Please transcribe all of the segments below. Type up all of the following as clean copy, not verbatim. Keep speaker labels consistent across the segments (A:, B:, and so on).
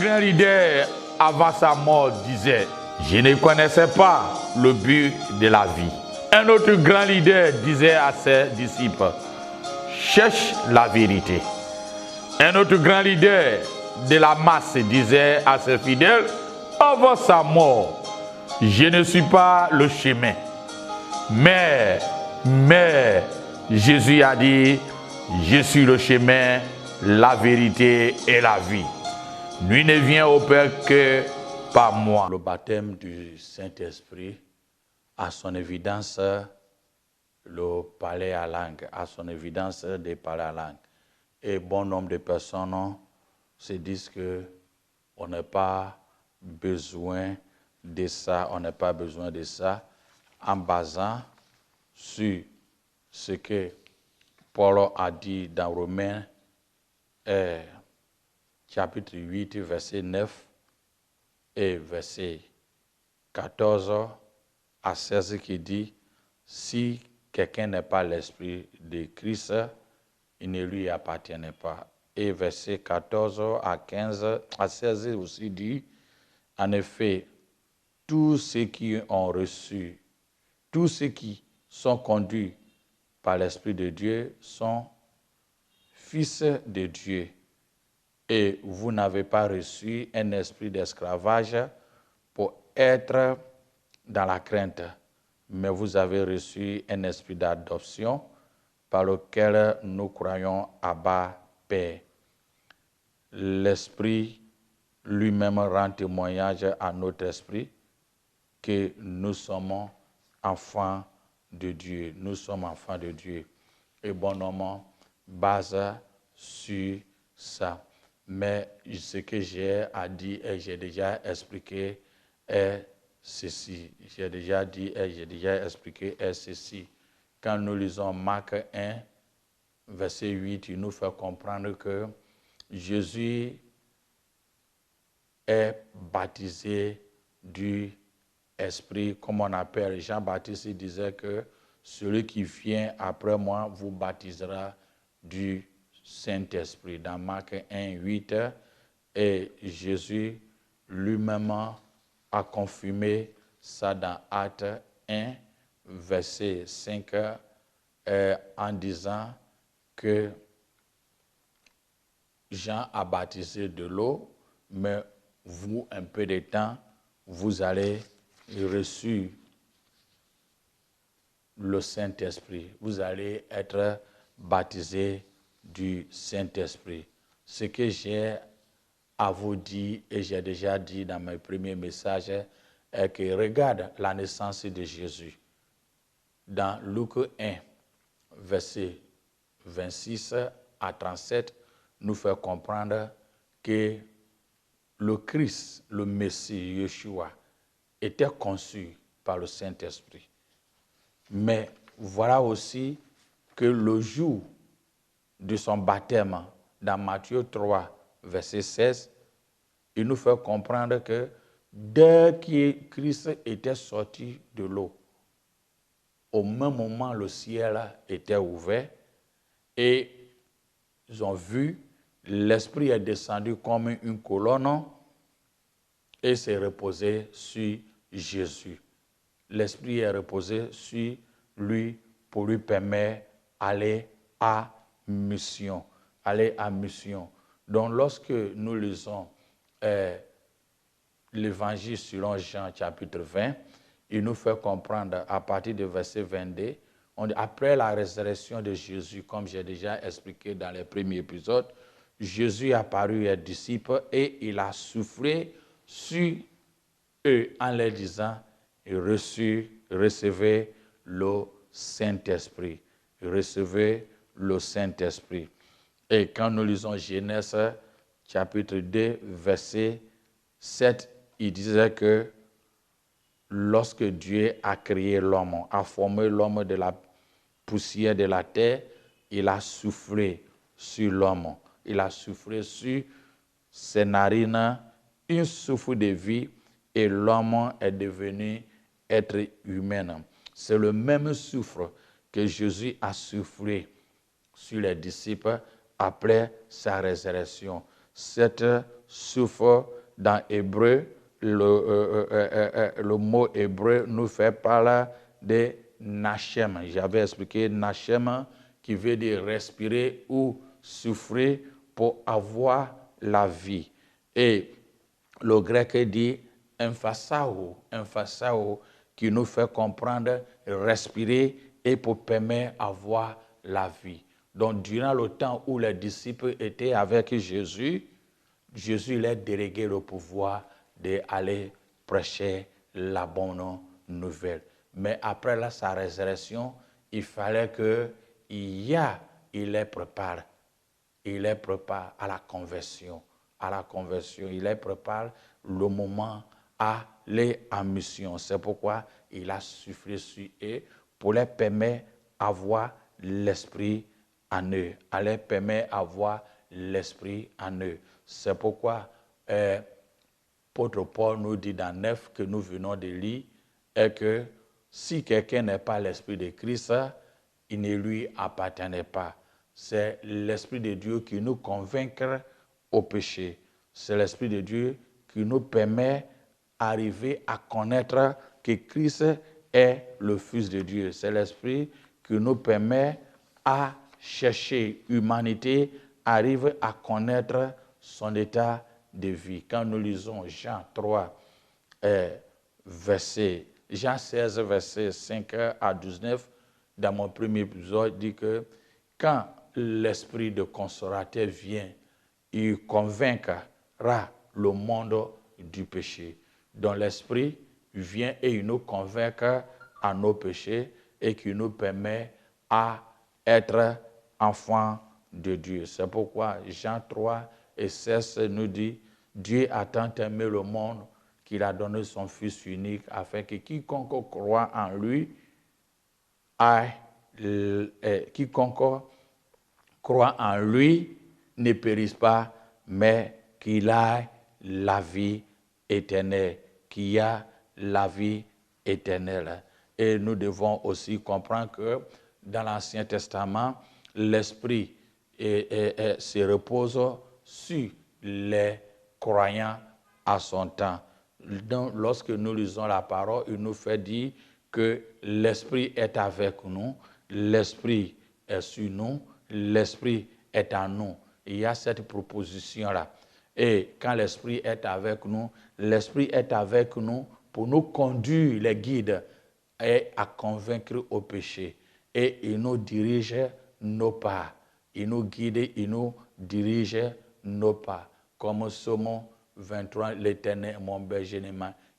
A: grand leader, avant sa mort, disait, je ne connaissais pas le but de la vie. Un autre grand leader disait à ses disciples, cherche la vérité. Un autre grand leader de la masse disait à ses fidèles, avant sa mort, je ne suis pas le chemin. Mais Jésus a dit, je suis le chemin, la vérité et la vie. Nul ne vient au Père que par moi.
B: Le baptême du Saint-Esprit a son évidence, le parler à langue, a son évidence de parler à langue. Et bon nombre de personnes se disent qu'on n'a pas besoin de ça, on n'a pas besoin de ça, en basant sur ce que Paul a dit dans Romains chapitre 8, verset 9 et verset 14 à 16 qui dit, si quelqu'un n'est pas l'esprit de Christ, il ne lui appartient pas. Et verset 14 à 15 à 16 aussi dit, en effet, tous ceux qui ont reçu, tous ceux qui sont conduits par l'Esprit de Dieu sont fils de Dieu. Et vous n'avez pas reçu un esprit d'esclavage pour être dans la crainte, mais vous avez reçu un esprit d'adoption par lequel nous croyons Abba, Père. L'Esprit lui-même rend témoignage à notre esprit que nous sommes enfants de Dieu. Nous sommes enfants de Dieu. Et bonhomme base sur ça. Mais ce que j'ai à dire et j'ai déjà expliqué est ceci. J'ai déjà dit et j'ai déjà expliqué est ceci. Quand nous lisons Marc 1, verset 8, il nous fait comprendre que Jésus est baptisé du Esprit, comme on appelle. Jean-Baptiste disait que celui qui vient après moi vous baptisera du Saint-Esprit. Dans Marc 1, 8, et Jésus lui-même a confirmé ça dans Actes 1, verset 5, en disant que Jean a baptisé de l'eau, mais vous, un peu de temps, vous allez recevoir le Saint-Esprit. Vous allez être baptisé du Saint-Esprit. Ce que j'ai à vous dire, et j'ai déjà dit dans mes premiers messages, est que regarde la naissance de Jésus. Dans Luc 1, verset 26 à 37, nous fait comprendre que le Christ, le Messie, Yeshua, était conçu par le Saint-Esprit. Mais voilà aussi que le jour de son baptême, dans Matthieu 3, verset 16, il nous fait comprendre que dès que Christ était sorti de l'eau, au même moment, le ciel était ouvert et ils ont vu l'Esprit est descendu comme une colonne et s'est reposé sur Jésus. L'Esprit est reposé sur lui pour lui permettre d'aller à mission. Aller à mission. Donc, lorsque nous lisons l'Évangile selon Jean, chapitre 20, il nous fait comprendre à partir du verset 22, après la résurrection de Jésus, comme j'ai déjà expliqué dans les premiers épisodes, Jésus est apparu aux disciples et il a soufflé sur eux en leur disant, recevez le Saint-Esprit. Recevez le Saint-Esprit. Et quand nous lisons Genèse, chapitre 2, verset 7, il disait que lorsque Dieu a créé l'homme, a formé l'homme de la poussière de la terre, il a soufflé sur l'homme. Il a soufflé sur ses narines, un souffle de vie, et l'homme est devenu être humain. C'est le même souffle que Jésus a soufflé sur les disciples après sa résurrection. Cet souffle dans hébreu, le mot hébreu nous fait parler de Nachem. J'avais expliqué Nachem qui veut dire respirer ou souffrir pour avoir la vie. Et le grec dit emphasao, qui nous fait comprendre respirer et pour permettre d'avoir la vie. Donc, durant le temps où les disciples étaient avec Jésus, Jésus leur délégué le pouvoir d'aller prêcher la bonne nouvelle. Mais après sa résurrection, il fallait qu'il les prépare. Il les prépare à la conversion. Il les prépare le moment à aller en mission. C'est pourquoi il a soufflé sur eux pour les permettre d'avoir l'esprit en eux. À les permettre d'avoir l'esprit en eux. C'est pourquoi l'apôtre Paul nous dit dans 9 que nous venons de lire, est que si quelqu'un n'est pas l'esprit de Christ, il ne lui appartenait pas. C'est l'Esprit de Dieu qui nous convainc au péché. C'est l'Esprit de Dieu qui nous permet d'arriver à connaître que Christ est le Fils de Dieu. C'est l'Esprit qui nous permet à chercher l'humanité, arrive à connaître son état de vie. Quand nous lisons Jean 3, Jean 16, versets 5 à 19, dans mon premier épisode, dit que quand l'esprit de consolateur vient, il convaincra le monde du péché. Donc l'esprit vient et il nous convainc à nos péchés et qui nous permet à être enfants de Dieu. C'est pourquoi Jean 3 et 16 nous dit, Dieu a tant aimé le monde qu'il a donné son Fils unique afin que quiconque croit en lui ne périsse pas, mais qu'il ait la vie éternelle, qu'il a la vie éternelle. Et nous devons aussi comprendre que dans l'Ancien Testament, l'Esprit se repose sur les croyants à son temps. Donc, lorsque nous lisons la parole, il nous fait dire que l'Esprit est avec nous, l'Esprit est sur nous, l'Esprit est en nous. Il y a cette proposition-là. Et quand l'Esprit est avec nous pour nous conduire, les guides, et à convaincre au péché. Et il nous dirige nos pas. Il nous guide, il nous dirige nos pas. Comme Psaume 23, l'Éternel, mon berger,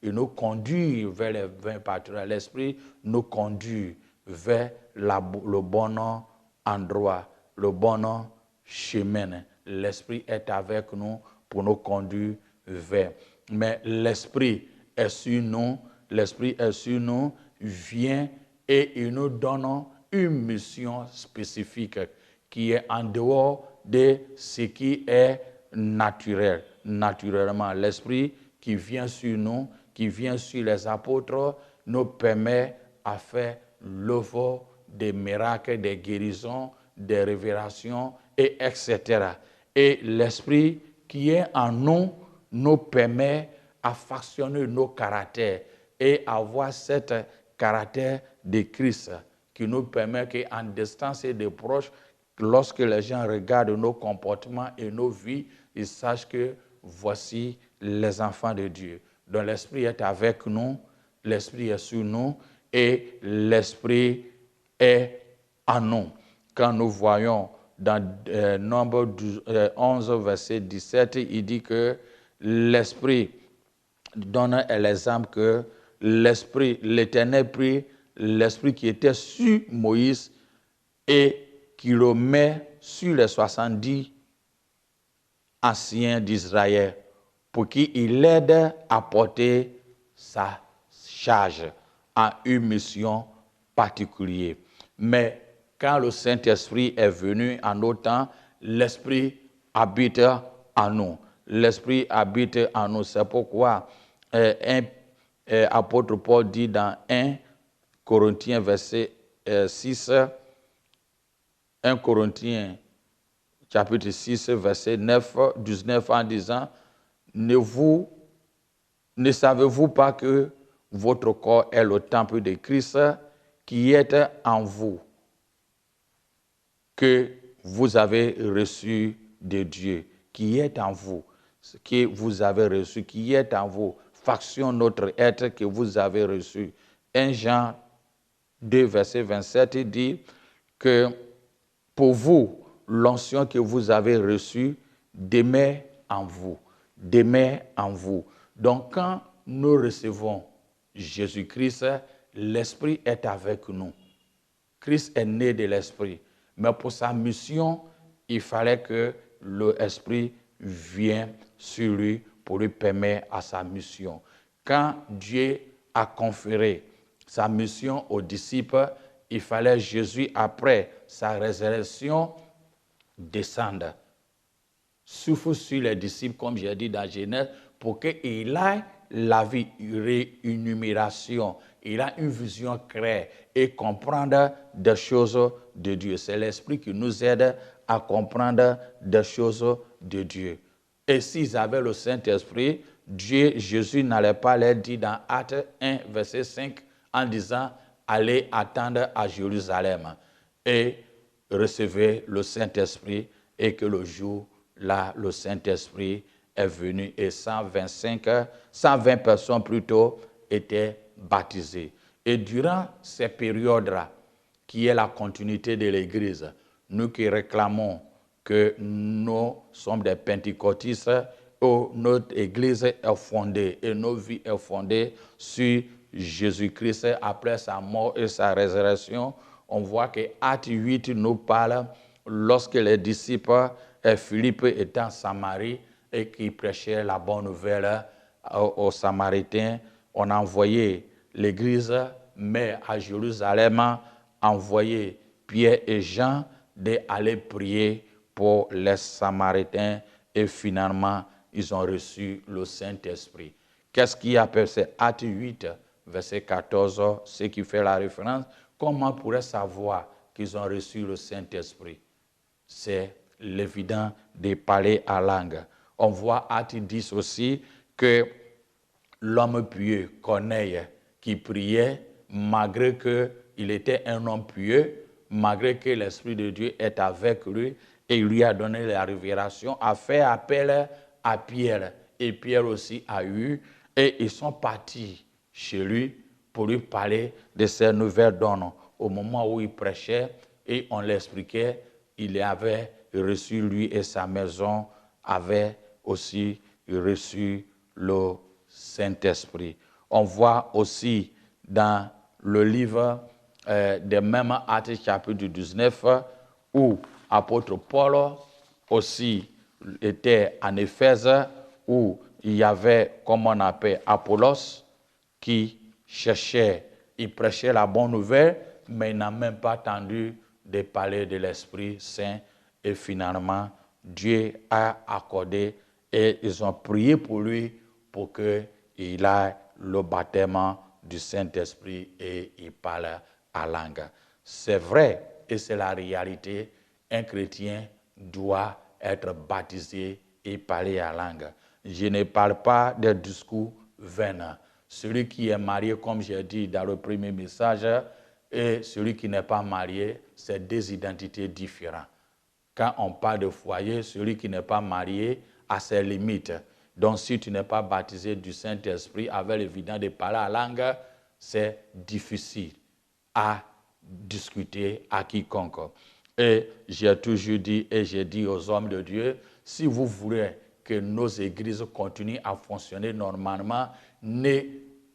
B: il nous conduit vers les 20 pâturages. L'Esprit nous conduit vers le bon endroit, le bon chemin. L'Esprit est avec nous pour nous conduire vers. Mais l'Esprit est sur nous, vient et il nous donne une mission spécifique qui est en dehors de ce qui est naturel. Naturellement, l'Esprit qui vient sur nous, qui vient sur les apôtres, nous permet à faire l'œuvre des miracles, des guérisons, des révélations, et etc. Et l'Esprit qui est en nous, nous permet à façonner nos caractères et avoir cet caractère de Christ qui nous permet qu'en distance et de proche, lorsque les gens regardent nos comportements et nos vies, ils sachent que voici les enfants de Dieu. Donc l'Esprit est avec nous, l'Esprit est sur nous et l'Esprit est en nous. Quand nous voyons dans Nombre 11, verset 17, il dit que l'Esprit donne l'exemple que l'Éternel prit l'Esprit qui était sur Moïse et qui le met sur les 70 anciens d'Israël pour qu'il l'aide à porter sa charge à une mission particulière. Mais quand le Saint-Esprit est venu en nos temps, l'Esprit habite en nous. L'Esprit habite en nous. C'est pourquoi apôtre Paul dit dans 1 Corinthiens verset 6, 1 Corinthiens chapitre 6 verset 19 en disant ne savez-vous pas que votre corps est le temple de Christ qui est en vous, que vous avez reçu de Dieu, qui est en vous, que vous avez reçu, qui est en vous, faction notre être que vous avez reçu. 1 Jean 2, verset 27 dit que pour vous, l'onction que vous avez reçue demeure en vous, demeure en vous. Donc quand nous recevons Jésus-Christ, l'Esprit est avec nous. Christ est né de l'Esprit. Mais pour sa mission, il fallait que l'Esprit vienne sur lui pour lui permettre à sa mission. Quand Dieu a conféré sa mission aux disciples, il fallait Jésus, après sa résurrection, descendre, souffle sur les disciples, comme j'ai dit dans Genèse, pour qu'il ait la vie, réénumération, il a une vision claire et comprendre des choses de Dieu. C'est l'Esprit qui nous aide à comprendre des choses de Dieu. Et s'ils avaient le Saint-Esprit, Jésus n'allait pas leur dire dans Actes 1, verset 5, en disant « Allez attendre à Jérusalem et recevez le Saint-Esprit » et que le jour là, le Saint-Esprit est venu et 120 personnes plutôt étaient baptisées. Et durant ces périodes-là, qui est la continuité de l'Église, nous qui réclamons que nous sommes des pentecôtistes, où notre Église est fondée et nos vies sont fondées sur Jésus-Christ après sa mort et sa résurrection, on voit que Acte 8 nous parle lorsque les disciples, Philippe était en Samarie et qui prêchait la bonne nouvelle aux Samaritains, on a envoyé l'Église, mais à Jérusalem, envoyé Pierre et Jean d'aller prier pour les Samaritains et finalement, ils ont reçu le Saint-Esprit. Qu'est-ce qui appelle c'est Acte 8, verset 14, ce qui fait la référence? Comment on pourrait savoir qu'ils ont reçu le Saint-Esprit? C'est l'évident de parler à langue. On voit Acte 10 aussi que l'homme pieux, Corneille, qui priait, malgré qu'il était un homme pieux, malgré que l'Esprit de Dieu est avec lui, et il lui a donné la révélation, a fait appel à Pierre. Et Pierre aussi a eu, et ils sont partis chez lui pour lui parler de ces nouvelles donnes. Au moment où il prêchait, et on l'expliquait, il avait reçu, lui et sa maison avaient aussi reçu le Saint-Esprit. On voit aussi dans le livre des mêmes Actes, chapitre 19, où l'apôtre Paul aussi était en Éphèse, où il y avait, comme on appelle, Apollos, qui cherchait, il prêchait la bonne nouvelle, mais il n'a même pas attendu de parler de l'Esprit Saint. Et finalement, Dieu a accordé et ils ont prié pour lui pour qu'il ait le baptême du Saint-Esprit et il parle à langue. C'est vrai et c'est la réalité. Un chrétien doit être baptisé et parler à langue. Je ne parle pas des discours vains. Celui qui est marié, comme j'ai dit dans le premier message, et celui qui n'est pas marié, c'est deux identités différentes. Quand on parle de foyer, celui qui n'est pas marié a ses limites. Donc si tu n'es pas baptisé du Saint-Esprit avec l'évidence de parler à langue, c'est difficile à discuter à quiconque. Et j'ai toujours dit, et j'ai dit aux hommes de Dieu, si vous voulez que nos églises continuent à fonctionner normalement, ne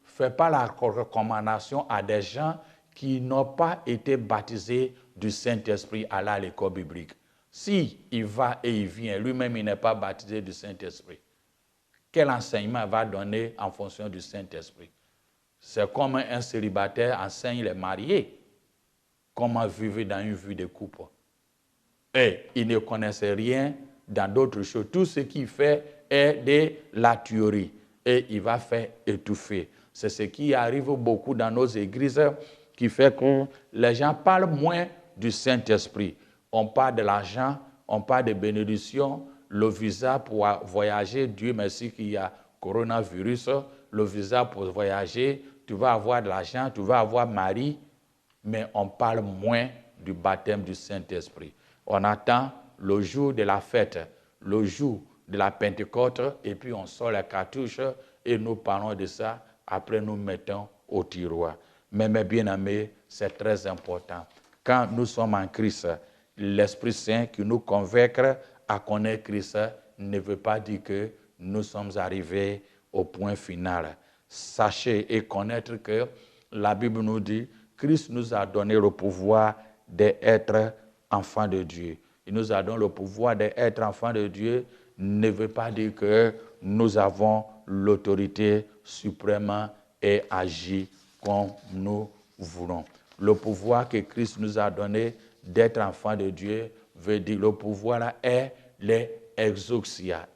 B: faites pas la recommandation à des gens qui n'ont pas été baptisés du Saint-Esprit à l'école biblique. Si il va et il vient, lui-même il n'est pas baptisé du Saint-Esprit, quel enseignement il va donner en fonction du Saint-Esprit? C'est comme un célibataire enseigne les mariés comment vivre dans une vie de couple. Et il ne connaissait rien dans d'autres choses. Tout ce qu'il fait est de la théorie et il va faire étouffer. C'est ce qui arrive beaucoup dans nos églises qui fait que les gens parlent moins du Saint-Esprit. On parle de l'argent, on parle de bénédiction le visa pour voyager, Dieu merci qu'il y a coronavirus, le visa pour voyager, tu vas avoir de l'argent, tu vas avoir mari, mais on parle moins du baptême du Saint-Esprit. On attend le jour de la fête, le jour de la Pentecôte, et puis on sort les cartouches et nous parlons de ça, après nous mettons au tiroir. Mais mes bien-aimés, c'est très important. Quand nous sommes en Christ, l'Esprit Saint qui nous convainc à connaître Christ ne veut pas dire que nous sommes arrivés au point final. Sachez et connaître que la Bible nous dit, Christ nous a donné le pouvoir d'être enfants de Dieu. Il nous a donné le pouvoir d'être enfants de Dieu, ne veut pas dire que nous avons l'autorité suprême et agir comme nous voulons. Le pouvoir que Christ nous a donné d'être enfants de Dieu veut dire, le pouvoir là est l'exousia,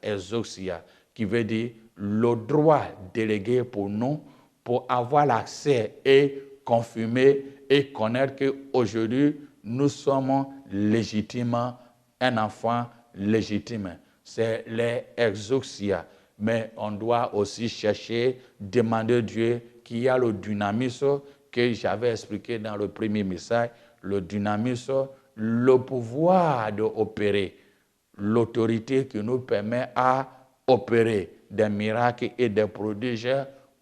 B: qui veut dire le droit délégué pour nous pour avoir l'accès et confirmer et connaître qu'aujourd'hui, nous sommes légitimement un enfant légitime. C'est l'exousia. Mais on doit aussi chercher, demander à Dieu qu'il y a le dynamisme que j'avais expliqué dans le premier message, le dynamisme, le pouvoir d'opérer, l'autorité qui nous permet à opérer des miracles et des prodiges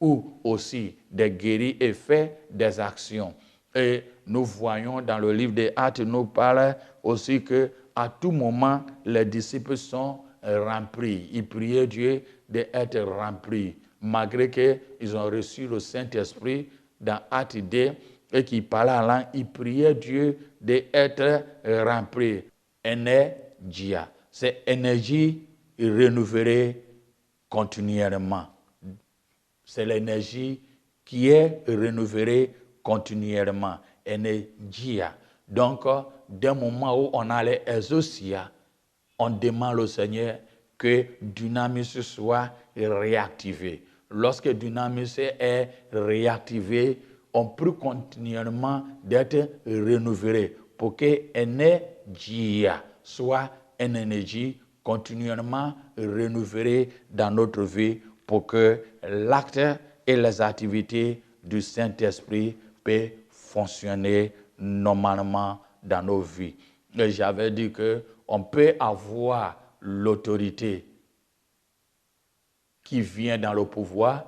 B: ou aussi des guéris et faire des actions. Et nous voyons dans le livre des Actes, nous parle aussi qu'à tout moment, les disciples sont remplis. Ils priaient Dieu d'être remplis, malgré qu'ils ont reçu le Saint-Esprit dans Actes 2 et qu'ils parlaient en langue, ils priaient Dieu d'être remplis. Énergia, c'est énergie renouvelée continuellement. C'est l'énergie qui est renouvelée continuellement. Énergia. Donc, d'un moment où on a les exousia, on demande au Seigneur que dynamisme soit réactivé. Lorsque dynamisme est réactivé, on peut continuellement d'être renouvelé pour que énergia soit une énergie continuellement renouvelée dans notre vie pour que l'acte et les activités du Saint-Esprit puissent fonctionner normalement dans nos vies. Et j'avais dit qu'on peut avoir l'autorité qui vient dans le pouvoir,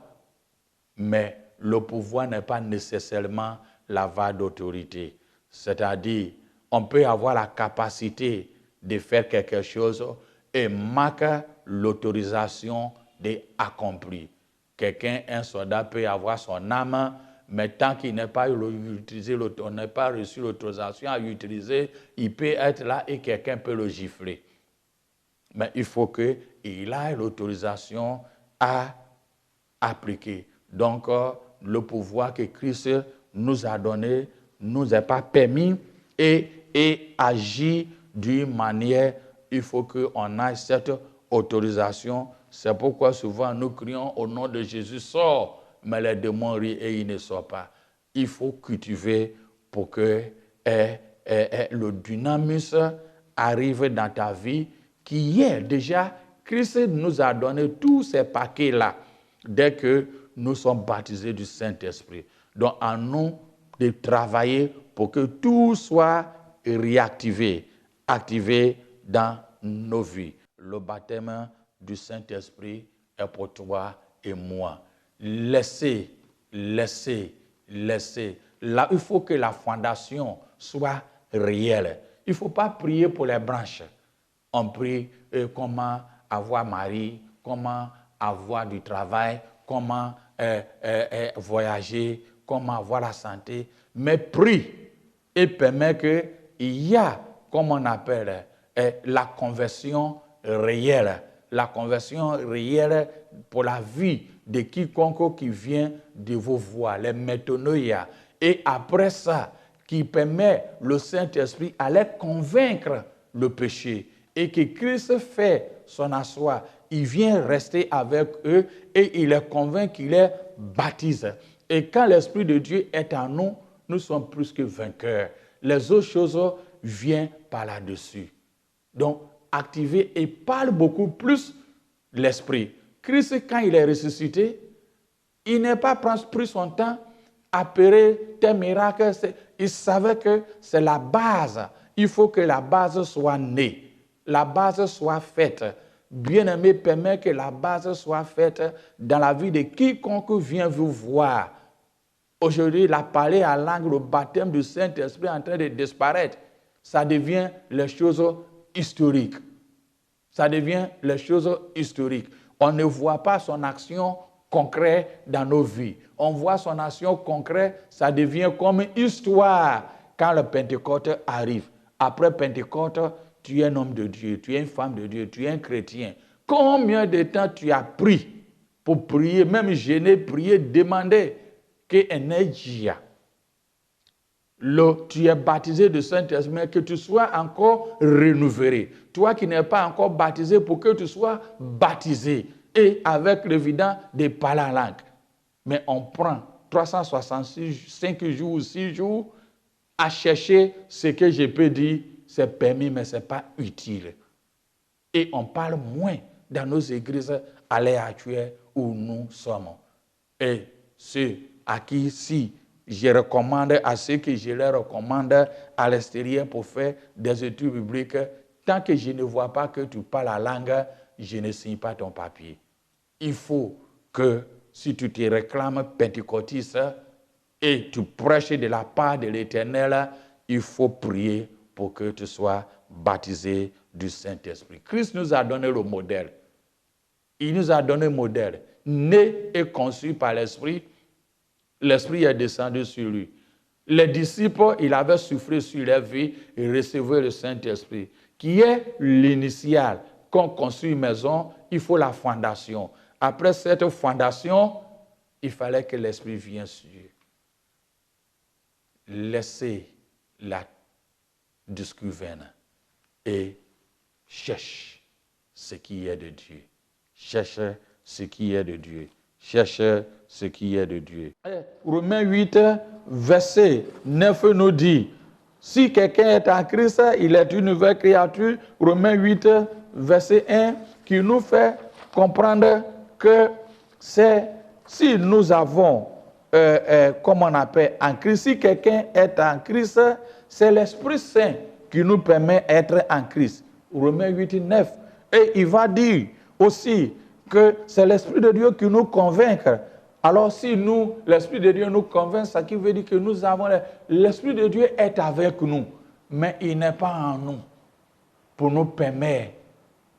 B: mais le pouvoir n'est pas nécessairement la voie d'autorité. C'est-à-dire, on peut avoir la capacité de faire quelque chose et manque l'autorisation d'accomplir. Quelqu'un, un soldat peut avoir son âme, mais tant qu'il n'a pas reçu l'autorisation à l'utiliser, il peut être là et quelqu'un peut le gifler. Mais il faut qu'il ait l'autorisation à appliquer. Donc, le pouvoir que Christ nous a donné nous est pas permis et agir d'une manière, il faut qu'on ait cette autorisation. C'est pourquoi souvent nous crions au nom de Jésus, sors, mais les démons rient et ils ne sortent pas. Il faut cultiver pour que le dynamisme arrive dans ta vie, qui est déjà, Christ nous a donné tous ces paquets-là dès que nous sommes baptisés du Saint-Esprit. Donc, à nous de travailler pour que tout soit réactivé, activé dans nos vies. Le baptême du Saint-Esprit est pour toi et moi. Laissez. Là, il faut que la fondation soit réelle. Il ne faut pas prier pour les branches. On prie comment avoir mari, comment avoir du travail, comment voyager, comment avoir la santé. Mais prie et permet qu'il y a, comme on appelle, la conversion réelle. La conversion réelle pour la vie de quiconque qui vient de vos voies, les métanoïa. Et après ça, qui permet le Saint-Esprit à les convaincre le péché. Et que Christ fait son asseoir. Il vient rester avec eux et il les convainc, qu'il les baptise. Et quand l'Esprit de Dieu est en nous, nous sommes plus que vainqueurs. Les autres choses viennent par là-dessus. Donc, activer et parle beaucoup plus l'esprit. Christ, quand il est ressuscité, il n'a pas pris son temps à opérer tes miracles. Il savait que c'est la base. Il faut que la base soit née, la base soit faite. Bien-aimé, permet que la base soit faite dans la vie de quiconque vient vous voir. Aujourd'hui, la parler en langue, le baptême du Saint-Esprit est en train de disparaître. Ça devient les choses historiques. Ça devient les choses historiques. On ne voit pas son action concrète dans nos vies. On voit son action concrète, ça devient comme une histoire quand le Pentecôte arrive. Après Pentecôte, tu es un homme de Dieu, tu es une femme de Dieu, tu es un chrétien. Combien de temps tu as pris pour prier, même gêner, prier, demander que tu es baptisé de Saint-Esprit, que tu sois encore renouvelé. Toi qui n'es pas encore baptisé, pour que tu sois baptisé. Et avec l'évidence de parler en langue. Mais on prend 365 jours ou 6 jours à chercher ce que je peux dire, c'est permis, mais ce n'est pas utile. Et on parle moins dans nos églises à l'heure actuelle où nous sommes. Et ceux à qui, si je recommande à ceux que je leur recommande à l'extérieur pour faire des études bibliques, tant que je ne vois pas que tu parles la langue, je ne signe pas ton papier. Il faut que si tu te réclames pentecôtiste et tu prêches de la part de l'Éternel, il faut prier pour que tu sois baptisé du Saint-Esprit. Christ nous a donné le modèle. Il nous a donné le modèle. Né et conçu par l'Esprit, l'Esprit est descendu sur lui. Les disciples, il avait soufflé sur leur vie et recevé le Saint-Esprit, qui est l'initial. Quand on construit une maison, il faut la fondation. Après cette fondation, il fallait que l'Esprit vienne sur eux. Laissez la discours venir et cherche ce qui est de Dieu. Cherche ce qui est de Dieu. Cherche ce qui est de Dieu. Romains 8, verset 9 nous dit, si quelqu'un est en Christ, il est une nouvelle créature. Romains 8, verset 1, qui nous fait comprendre que c'est, si nous avons, comme on appelle en Christ, si quelqu'un est en Christ, c'est l'Esprit Saint qui nous permet d'être en Christ. Romains 8, 9. Et il va dire aussi que c'est l'Esprit de Dieu qui nous convainc. Alors si nous, l'Esprit de Dieu nous convainc, ça qui veut dire que nous avons, l'Esprit de Dieu est avec nous, mais il n'est pas en nous pour nous permettre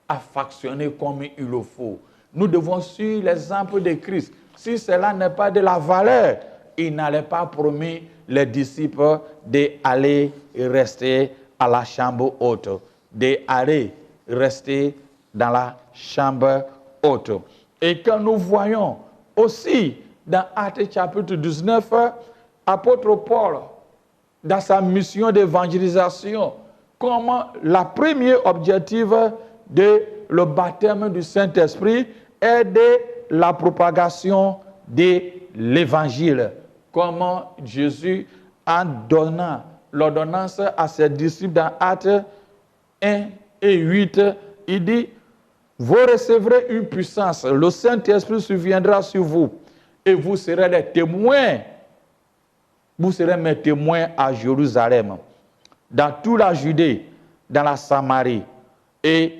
B: à fonctionner comme il le faut. Nous devons suivre l'exemple de Christ. Si cela n'est pas de la valeur, il n'allait pas promis les disciples d'aller rester à la chambre haute, d'aller rester dans la chambre haute. Et quand nous voyons aussi dans Actes chapitre 19, apôtre Paul, dans sa mission d'évangélisation, comment la première objectif de le baptême du Saint-Esprit est de la propagation de l'évangile. Comment Jésus, en donnant l'ordonnance à ses disciples dans Actes 1 et 8, il dit, vous recevrez une puissance, le Saint-Esprit surviendra sur vous et vous serez les témoins. Vous serez mes témoins à Jérusalem, dans toute la Judée, dans la Samarie et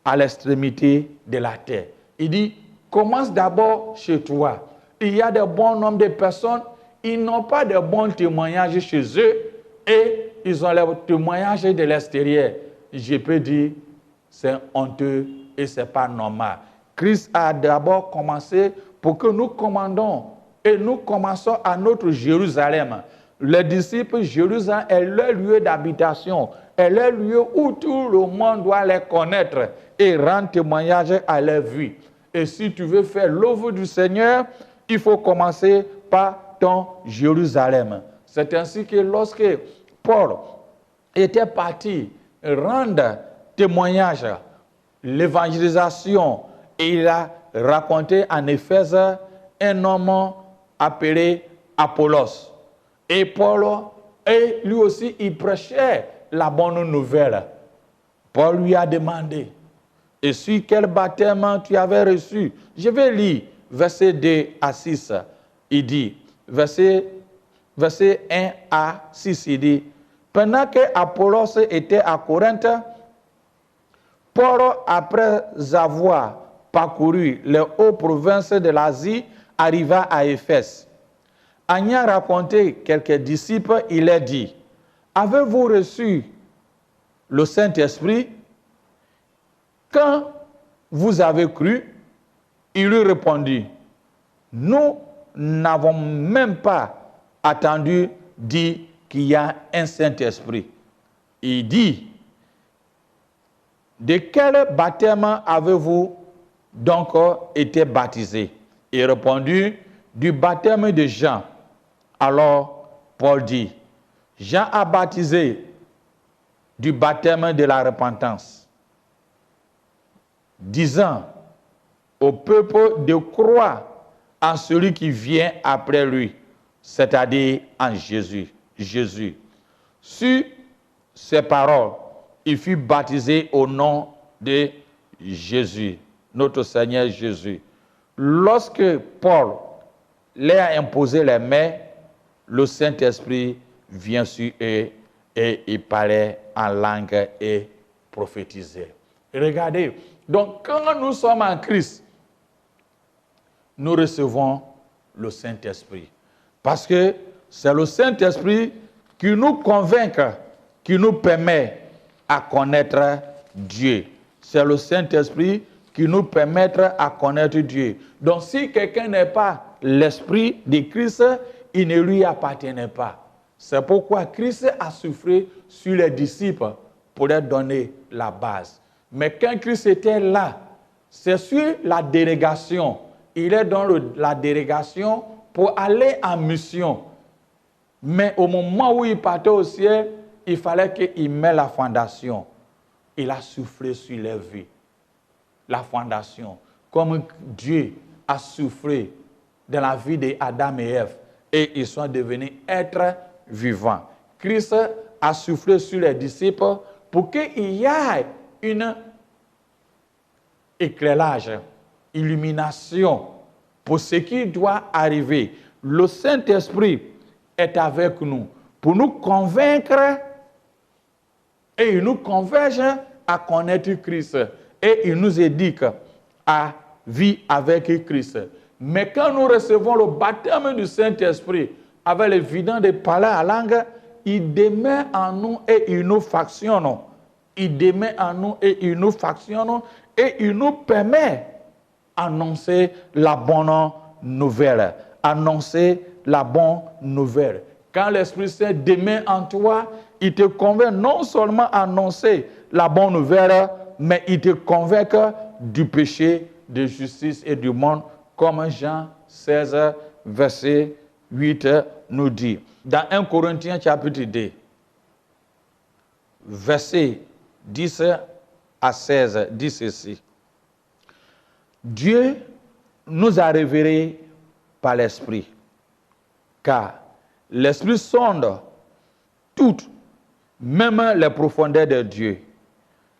B: à l'extrémité de la terre. Il dit, commence d'abord chez toi. Il y a de bons nombres de personnes, ils n'ont pas de bons témoignages chez eux et ils ont les témoignages de l'extérieur. Je peux dire, c'est honteux et ce n'est pas normal. Christ a d'abord commencé pour que nous commandons et nous commençons à notre Jérusalem. Les disciples, Jérusalem est leur lieu d'habitation, est leur lieu où tout le monde doit les connaître et rendre témoignage à leur vie. Et si tu veux faire l'œuvre du Seigneur, il faut commencer par ton Jérusalem. C'est ainsi que lorsque Paul était parti rendre témoignage, l'évangélisation, et il a raconté en Éphèse un homme appelé Apollos. Et Paul, et lui aussi, il prêchait la bonne nouvelle. Paul lui a demandé, et sur quel baptême tu avais reçu? Je vais lire verset 2 à 6. Il dit, verset 1 à 6, il dit, pendant que Apollos était à Corinthe, Paul, après avoir parcouru les hautes provinces de l'Asie, arriva à Éphèse. Ayant raconté quelques disciples, il leur dit, avez-vous reçu le Saint-Esprit quand vous avez cru? Il lui répondit, nous n'avons même pas attendu dire qu'il y a un Saint-Esprit. Il dit, de quel baptême avez-vous donc été baptisé? Il répondit, du baptême de Jean. Alors Paul dit, Jean a baptisé du baptême de la repentance, disant au peuple de croire en celui qui vient après lui, c'est-à-dire en Jésus. Sur ces paroles, il fut baptisé au nom de Jésus, notre Seigneur Jésus. Lorsque Paul leur a imposé les mains, le Saint-Esprit vient sur eux et il parlait en langue et prophétisait. Regardez, donc quand nous sommes en Christ, nous recevons le Saint-Esprit. Parce que c'est le Saint-Esprit qui nous convainc, qui nous permet à connaître Dieu. C'est le Saint-Esprit qui nous permet à connaître Dieu. Donc si quelqu'un n'est pas l'Esprit de Christ, il ne lui appartient pas. C'est pourquoi Christ a souffert sur les disciples pour leur donner la base. Mais quand Christ était là, c'est sur la délégation. Il est dans la délégation pour aller en mission. Mais au moment où il partait au ciel, il fallait qu'il mette la fondation. Il a soufflé sur les vies. La fondation. Comme Dieu a soufflé dans la vie d'Adam et Ève. Et ils sont devenus êtres vivants. Christ a soufflé sur les disciples pour qu'il y ait une éclairage, illumination pour ce qui doit arriver. Le Saint-Esprit est avec nous pour nous convaincre et il nous converge à connaître Christ et il nous éduque à vivre avec Christ. Mais quand nous recevons le baptême du Saint-Esprit avec l'évidence de parler en langue, il demeure en nous et il nous factionne. Il demeure en nous et il nous factionne et il nous permet d'annoncer la bonne nouvelle. Annoncer la bonne nouvelle. Quand l'Esprit Saint demeure en toi, il te convainc non seulement à annoncer la bonne nouvelle, mais il te convainc du péché, de justice et du monde, comme Jean 16, verset 8 nous dit. Dans 1 Corinthiens chapitre 2, verset 10 à 16, dit ceci. Dieu nous a révélés par l'Esprit, car l'Esprit sonde toutes, même les profondeurs de Dieu.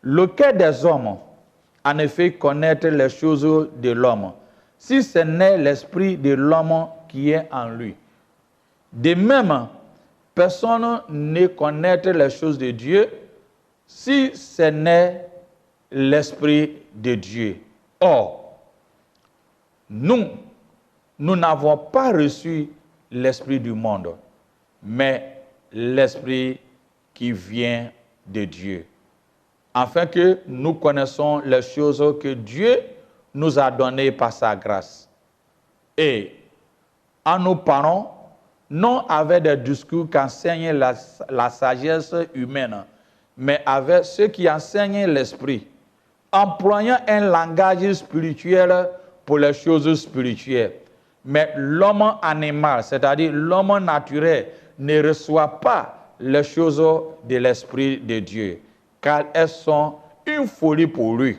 B: Le cœur des hommes, en effet, connaît les choses de l'homme, si ce n'est l'esprit de l'homme qui est en lui. De même, personne ne connaît les choses de Dieu, si ce n'est l'esprit de Dieu. Or, nous n'avons pas reçu l'esprit du monde, mais l'esprit qui vient de Dieu, afin que nous connaissions les choses que Dieu nous a données par sa grâce. Et en nous parlons, non avec des discours qu'enseigne la sagesse humaine, mais avec ceux qui enseignent l'esprit, employant un langage spirituel pour les choses spirituelles. Mais l'homme animal, c'est-à-dire l'homme naturel, ne reçoit pas les choses de l'Esprit de Dieu, car elles sont une folie pour lui.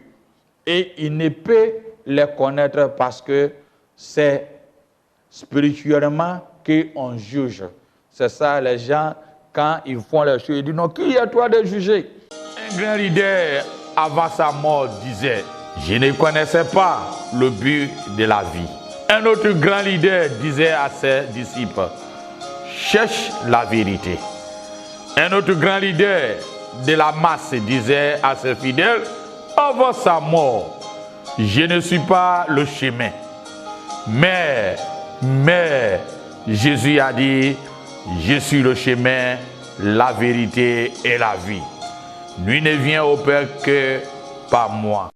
B: Et il ne peut les connaître parce que c'est spirituellement qu'on juge. C'est ça, les gens, quand ils font les choses, ils disent non, qui est toi de juger?
A: Un grand leader, avant sa mort, disait, je ne connaissais pas le but de la vie. Un autre grand leader disait à ses disciples, cherche la vérité. Un autre grand leader de la masse disait à ses fidèles, avant sa mort, je ne suis pas le chemin. Mais Jésus a dit, je suis le chemin, la vérité et la vie. Nul ne vient au Père que par moi.